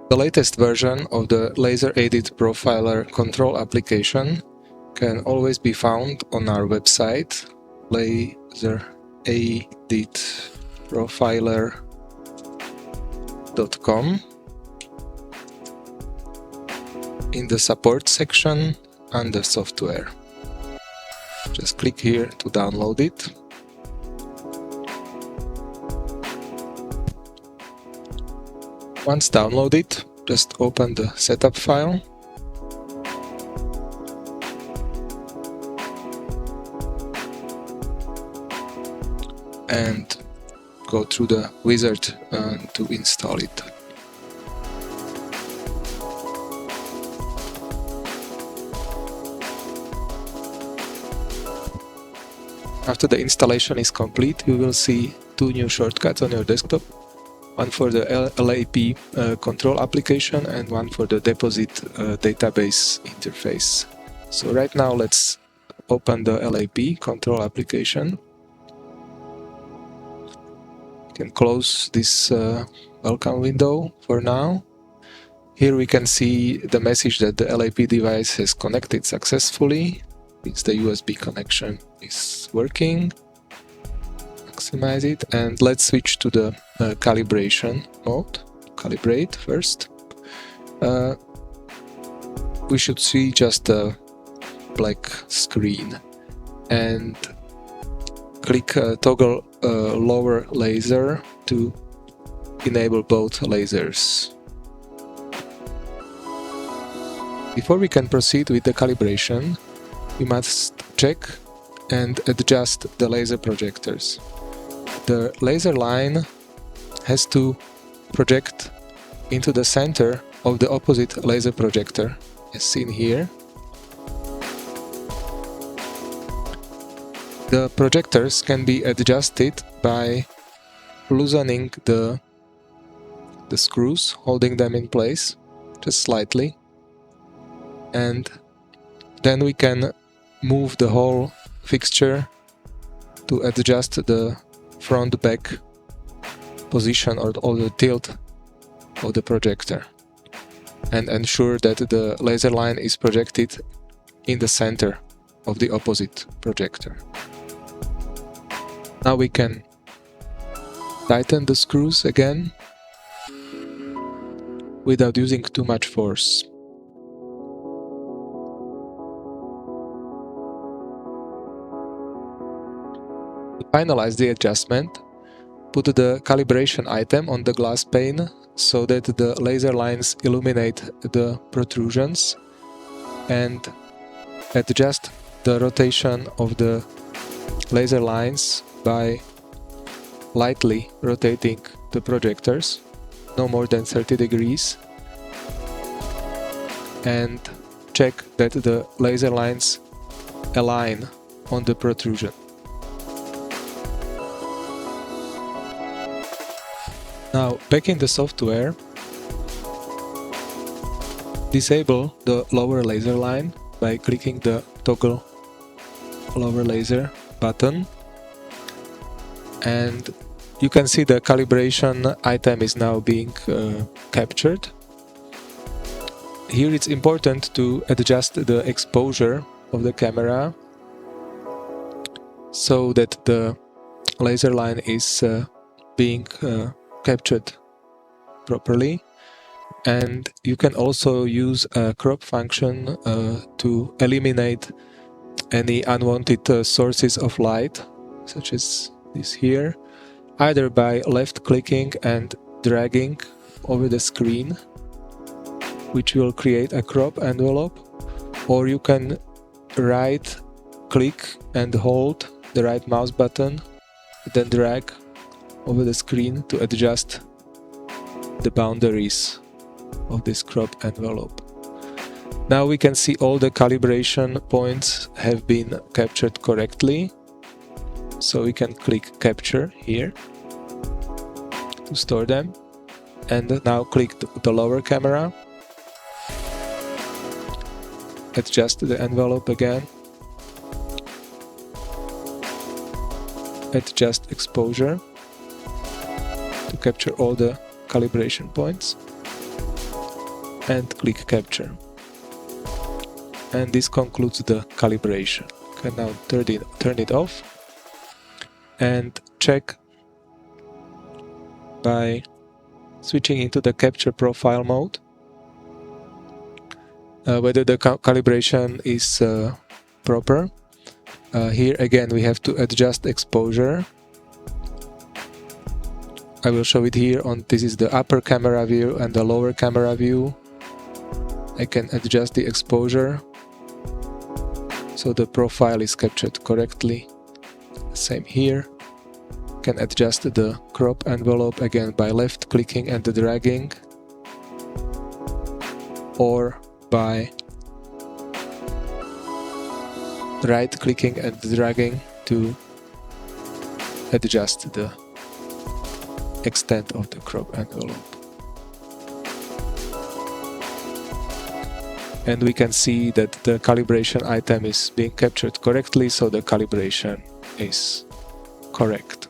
The latest version of the Laser Edit Profiler control application can always be found on our website, lasereditprofiler.com, in the support section under software. Just click here to download it. Once downloaded, just open the setup file and go through the wizard to install it. After the installation is complete, you will see two new shortcuts on your desktop. One for the LAP control application and one for the deposit database interface. So right now let's open the LAP control application. You can close this welcome window for now. Here we can see the message that the LAP device has connected successfully. Means the USB connection is working. Maximize it, and let's switch to the calibration mode. Calibrate first. We should see just a black screen, and click toggle lower laser to enable both lasers. Before we can proceed with the calibration, we must check and adjust the laser projectors. The laser line has to project into the center of the opposite laser projector, as seen here. The projectors can be adjusted by loosening the screws, holding them in place just slightly, and then we can move the whole fixture to adjust the front-back position or the tilt of the projector and ensure that the laser line is projected in the center of the opposite projector. Now we can tighten the screws again without using too much force. To finalize the adjustment, put the calibration item on the glass pane so that the laser lines illuminate the protrusions, and adjust the rotation of the laser lines by lightly rotating the projectors, no more than 30 degrees, and check that the laser lines align on the protrusion. Now, back in the software, disable the lower laser line by clicking the toggle lower laser button, and you can see the calibration item is now being captured. Here it's important to adjust the exposure of the camera so that the laser line is being captured properly, and you can also use a crop function to eliminate any unwanted sources of light, such as this here, either by left clicking and dragging over the screen, which will create a crop envelope, or you can right click and hold the right mouse button, then drag over the screen to adjust the boundaries of this crop envelope. Now we can see all the calibration points have been captured correctly, so we can click capture here to store them, and now click the lower camera, adjust the envelope again, adjust exposure to capture all the calibration points. and click capture. And this concludes the calibration. You can now turn it off and check by switching into the capture profile mode whether the calibration is proper. Here again we have to adjust exposure. I will show it here this is the upper camera view and the lower camera view. I can adjust the exposure so the profile is captured correctly. Same here. Can adjust the crop envelope again by left clicking and dragging, or by right clicking and dragging to adjust the extent of the crop envelope. And we can see that the calibration item is being captured correctly, so the calibration is correct.